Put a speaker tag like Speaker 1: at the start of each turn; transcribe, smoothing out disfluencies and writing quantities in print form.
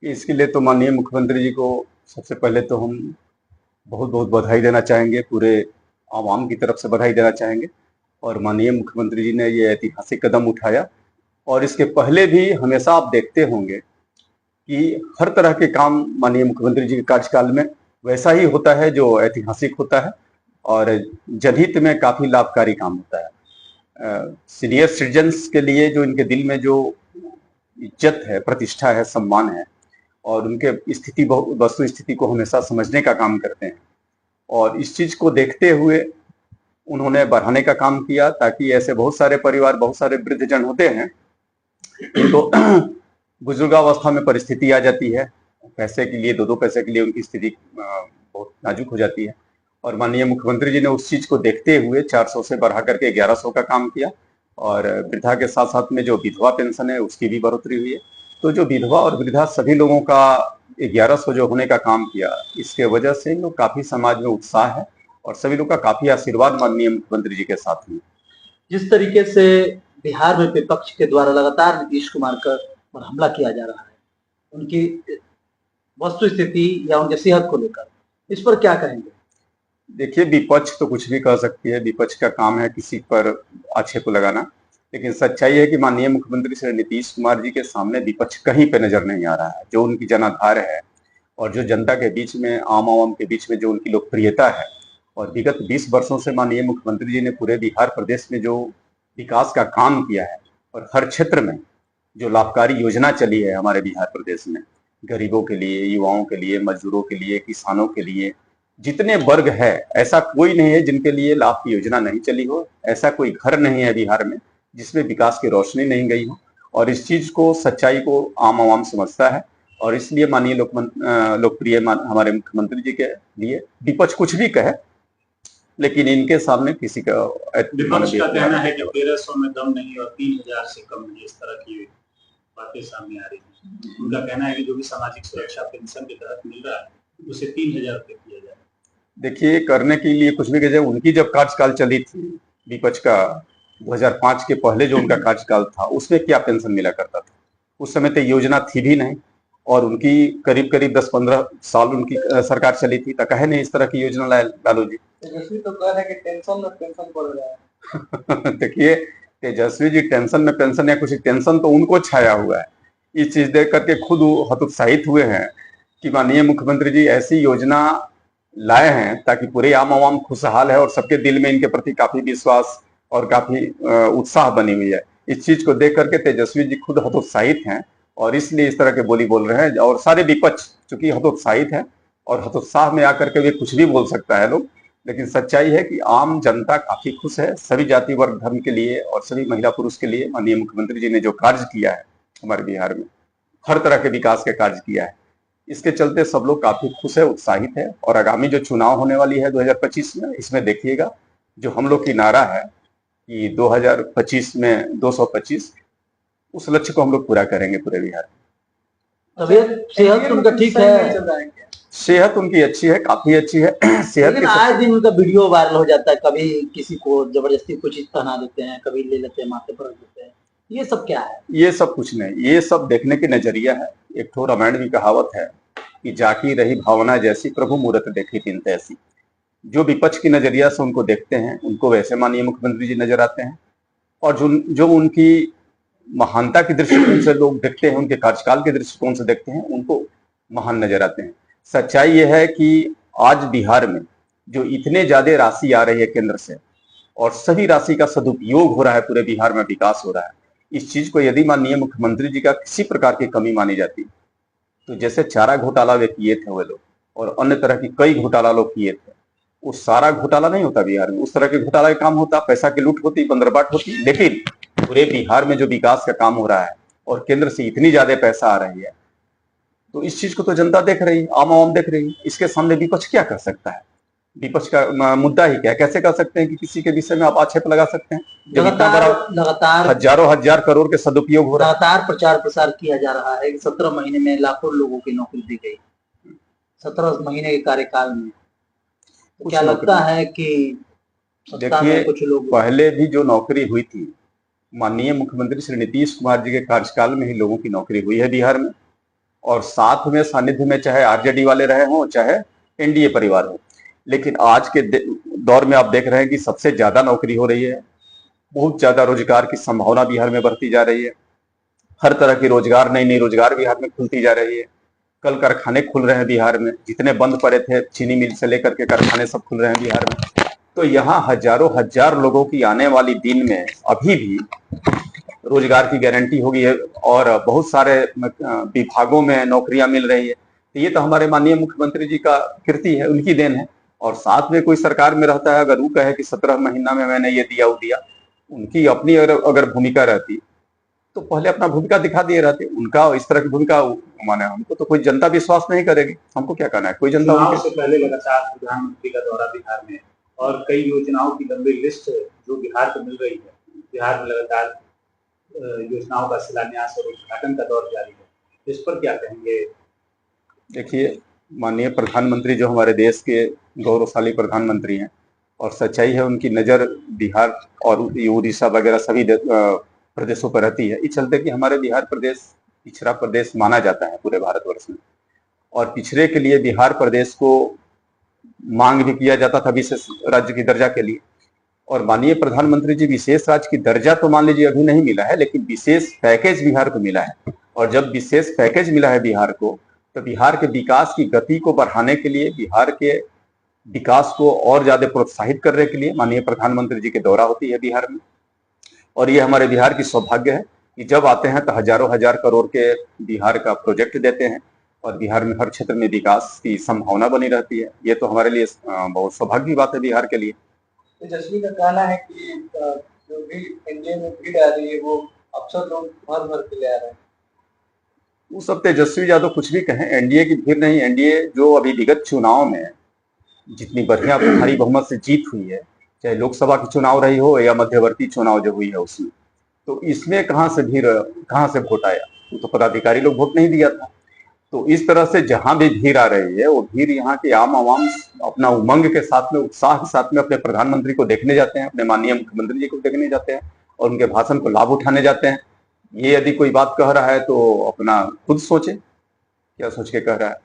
Speaker 1: इसके लिए तो माननीय मुख्यमंत्री जी को सबसे पहले तो हम बहुत बहुत बधाई देना चाहेंगे, पूरे आवाम की तरफ से बधाई देना चाहेंगे। और माननीय मुख्यमंत्री जी ने ये ऐतिहासिक कदम उठाया। और इसके पहले भी हमेशा आप देखते होंगे कि हर तरह के काम माननीय मुख्यमंत्री जी के कार्यकाल में वैसा ही होता है जो ऐतिहासिक होता है और जनहित में काफी लाभकारी काम होता है। सीनियर सिटीजन्स के लिए जो इनके दिल में जो इज्जत है, प्रतिष्ठा है, सम्मान है और उनके स्थिति वस्तु स्थिति को हमेशा समझने का काम करते हैं। और इस चीज को देखते हुए उन्होंने बढ़ाने का काम किया, ताकि ऐसे बहुत सारे परिवार, बहुत सारे वृद्धजन होते हैं जिनको बुजुर्गावस्था में परिस्थिति आ जाती है, पैसे के लिए, दो दो पैसे के लिए उनकी स्थिति बहुत नाजुक हो जाती है। और माननीय मुख्यमंत्री जी ने उस चीज को देखते हुए 400 से बढ़ा करके 1100 का काम किया। और वृद्धा के साथ साथ में जो विधवा पेंशन है उसकी भी बढ़ोतरी हुई है। तो जो विधवा और वृद्धा सभी लोगों का 1100 जो होने का काम किया, इसके वजह से इन लोग काफी समाज में उत्साह है और सभी लोग का काफी आशीर्वाद माननीय मुख्यमंत्री जी के साथ में।
Speaker 2: जिस तरीके से बिहार में विपक्ष के द्वारा लगातार नीतीश कुमार पर हमला किया जा रहा है, उनकी वस्तु स्थिति या उनकी सेहत को लेकर, इस पर क्या कहेंगे?
Speaker 1: देखिए, विपक्ष तो कुछ भी कह सकती है, विपक्ष का काम है किसी पर आक्षेप लगाना, लेकिन सच्चाई है कि माननीय मुख्यमंत्री श्री नीतीश कुमार जी के सामने विपक्ष कहीं पे नजर नहीं आ रहा है। जो उनकी जनाधार है और जो जनता के बीच में, आम आवाम के बीच में जो उनकी लोकप्रियता है, और विगत 20 वर्षों से माननीय मुख्यमंत्री जी ने पूरे बिहार प्रदेश में जो विकास का काम किया है और हर क्षेत्र में जो लाभकारी योजना चली है हमारे बिहार प्रदेश में, गरीबों के लिए, युवाओं के लिए, मजदूरों के लिए, किसानों के लिए, जितने वर्ग है, ऐसा कोई नहीं है जिनके लिए लाभ की योजना नहीं चली हो। ऐसा कोई घर नहीं है बिहार में जिसमें विकास की रोशनी नहीं गई हो। और इस चीज को, सच्चाई को आम आवाम समझता है। और इसलिए माननीय लोकप्रिय हमारे मुख्यमंत्री जी के लिए विपक्ष कुछ भी कहे, लेकिन इनके सामने किसी का
Speaker 3: विपक्ष का कहना है कि 1300 में दम नहीं और 3000 से कम नहीं, इस तरह की बातें सामने आ रही है। उनका कहना है कि जो भी सामाजिक सुरक्षा पेंशन के तहत मिल रहा है उसे 3000 रुपये किया जाए।
Speaker 1: देखिए, करने के लिए कुछ भी कहे। उनकी जब कार्यकाल चली थी विपक्ष का, 2005 के पहले जो उनका कार्यकाल था, उसमें क्या पेंशन मिला करता था? उस समय तो योजना थी भी नहीं। और उनकी करीब करीब 10-15 साल उनकी सरकार चली थी, तो कहे नहीं इस तरह की योजना लालू जी।
Speaker 2: तेजस्वी तो कह रहे हैं कि टेंशन में पेंशन पड़ रहा है।
Speaker 1: देखिए, तेजस्वी जी टेंशन में पेंशन या कुछ, टेंशन तो उनको छाया हुआ है। इस चीज देख करके खुद हतोत्साहित हुए हैं कि माननीय मुख्यमंत्री जी ऐसी योजना लाए हैं ताकि पूरे आम आवाम खुशहाल है और सबके दिल में इनके प्रति काफी विश्वास और काफी उत्साह बनी हुई है। इस चीज को देख करके तेजस्वी जी खुद हतोत्साहित हैं और इसलिए इस तरह के बोली बोल रहे हैं। और सारे विपक्ष चूंकि हतोत्साहित है और हतोत्साह में आकर के वे कुछ भी बोल सकता है लोग, लेकिन सच्चाई है कि आम जनता काफी खुश है। सभी जाति वर्ग धर्म के लिए और सभी महिला पुरुष के लिए माननीय मुख्यमंत्री जी ने जो कार्य किया है हमारे बिहार में, हर तरह के विकास के कार्य किया है, इसके चलते सब लोग काफी खुश है, उत्साहित है। और आगामी जो चुनाव होने वाली है 2025 में, इसमें देखिएगा जो हम लोग की नारा है कि 2025 में 225, उस लक्ष्य को हम लोग पूरा करेंगे पूरे बिहार में।
Speaker 2: तबीयत सेहत उनका ठीक है?
Speaker 1: सेहत उनकी अच्छी है, काफी अच्छी है। सेहत
Speaker 2: लेकिन आए दिन उनका वीडियो वायरल हो जाता है, कभी किसी को जबरदस्ती कुछ चीज पहना देते हैं, कभी ले लेते हैं माथे पर रख देते हैं। ये सब क्या है?
Speaker 1: ये सब कुछ नहीं, ये सब देखने की नजरिया है। एक ठो रामायण की कहावत है कि जाकी रही भावना जैसी, प्रभु मूरत देखी तीन तैसी। जो विपक्ष की नजरिया से उनको देखते हैं, उनको वैसे माननीय मुख्यमंत्री जी नजर आते हैं। और जो उनकी महानता की दृष्टिकोण से लोग देखते हैं, उनके कार्यकाल के दृष्टिकोण से देखते हैं, उनको महान नजर आते हैं। सच्चाई यह है कि आज बिहार में जो इतने ज्यादा राशि आ रही है केंद्र से और सभी राशि का सदुपयोग हो रहा है, पूरे बिहार में विकास हो रहा है, इस चीज को यदि माननीय मुख्यमंत्री जी का किसी प्रकार की कमी मानी जाती, तो जैसे चारा घोटाला वे किए थे वे लोग और अन्य तरह की कई घोटाला लोग किए थे, वो सारा घोटाला नहीं होता बिहार में। उस तरह के घोटाला का काम होता, पैसा की लूट होती, बंदरबाट होती। लेकिन पूरे बिहार में जो विकास का काम हो रहा है और केंद्र से इतनी ज्यादा पैसा आ रही है, तो इस चीज को तो जनता देख रही है, आम आवाम देख रही है। इसके सामने विपक्ष क्या कर सकता है? विपक्ष का मुद्दा ही क्या? कैसे कर सकते हैं कि किसी के विषय में आप आक्षेप लगा सकते हैं जब इतना बड़ा
Speaker 2: लगातार
Speaker 1: हजारों हजार करोड़ के सदुपयोग हो रहा है?
Speaker 2: लगातार प्रचार प्रसार किया जा रहा है कि 17 महीने में लाखों लोगों की नौकरी दी गई, 17 महीने के कार्यकाल में। तो क्या लगता है कि
Speaker 1: देखिए, कुछ लोग पहले भी जो नौकरी हुई थी, माननीय मुख्यमंत्री श्री नीतीश कुमार जी के कार्यकाल में ही लोगों की नौकरी हुई है बिहार में। और साथ में सानिध्य में चाहे आरजेडी वाले रहे हों चाहे एनडीए परिवार हो। लेकिन आज के दौर में आप देख रहे हैं कि सबसे ज्यादा नौकरी हो रही है, बहुत ज्यादा रोजगार की संभावना बिहार में बढ़ती जा रही है, हर तरह की रोजगार नई नई रोजगार बिहार में खुलती जा रही है, कल कारखाने खुल रहे हैं बिहार में, जितने बंद पड़े थे चीनी मिल से लेकर के कारखाने सब खुल रहे हैं बिहार में। तो यहाँ हजारों हजार लोगों की आने वाली दिन में अभी भी रोजगार की गारंटी होगी है और बहुत सारे विभागों में नौकरियां मिल रही है। तो ये तो हमारे माननीय मुख्यमंत्री जी का कृति है, उनकी देन है। और साथ में कोई सरकार में रहता है, अगर वो कहे कि 17 महीना में मैंने ये दिया वो दिया, उनकी अपनी अगर भूमिका रहती तो पहले अपना भूमिका दिखा दिए रहते। उनका इस तरह की भूमिका माने हमको तो कोई जनता विश्वास नहीं करेगी, हमको क्या करना है, कोई जनता।
Speaker 3: चुनाव से पहले लगातार प्रधानमंत्री का दौरा बिहार में और कई योजनाओं की लंबी लिस्ट जो बिहार को मिल रही है, बिहार में लगातार योजनाओं का शिलान्यास और उद्घाटन का दौर जारी है, इस पर क्या कहेंगे?
Speaker 1: देखिए, माननीय प्रधानमंत्री जो हमारे देश के गौरवशाली प्रधानमंत्री हैं और सच्चाई है उनकी नज़र बिहार और उड़ीसा वगैरह सभी प्रदेशों पर रहती है। इस चलते कि हमारे बिहार प्रदेश पिछड़ा प्रदेश माना जाता है पूरे भारतवर्ष में, और पिछड़े के लिए बिहार प्रदेश को मांग भी किया जाता था विशेष राज्य की दर्जा के लिए। और माननीय प्रधानमंत्री जी विशेष राज्य की दर्जा तो मान लीजिए अभी नहीं मिला है, लेकिन विशेष पैकेज बिहार को मिला है। और जब विशेष पैकेज मिला है बिहार को, तो बिहार के विकास की गति को बढ़ाने के लिए, बिहार के विकास को और ज्यादा प्रोत्साहित करने के लिए माननीय प्रधानमंत्री जी की दौरा होती है बिहार में। और ये हमारे बिहार की सौभाग्य है कि जब आते हैं तो हजारों हजार करोड़ के बिहार का प्रोजेक्ट देते हैं और बिहार में हर क्षेत्र में विकास की संभावना बनी रहती है। ये तो हमारे लिए बहुत सौभाग्य की बात है बिहार के लिए।
Speaker 2: तेजस्वी का कहना है कि जो भी एनडीए में भीड़ आ रही है वो अफसर लोग भर भर के ले आ रहे हैं।
Speaker 1: वो सब तेजस्वी यादव कुछ भी कहें, एनडीए की भीड़ नहीं। एनडीए जो अभी विगत चुनाव में जितनी बढ़िया भारी बहुमत से जीत हुई है, चाहे लोकसभा की चुनाव रही हो या मध्यवर्ती चुनाव जो हुई है उसमें, तो इसमें कहाँ से वोट आया? वो तो पदाधिकारी लोग वोट नहीं दिया था। तो इस तरह से जहां भी भीड़ आ रही है वो भीड़ यहाँ के आम आवाम अपना उमंग के साथ में, उत्साह के साथ में अपने प्रधानमंत्री को देखने जाते हैं, अपने माननीय मुख्यमंत्री जी को देखने जाते हैं और उनके भाषण को लाभ उठाने जाते हैं। ये यदि कोई बात कह रहा है तो अपना खुद सोचे क्या सोच के कह रहा है।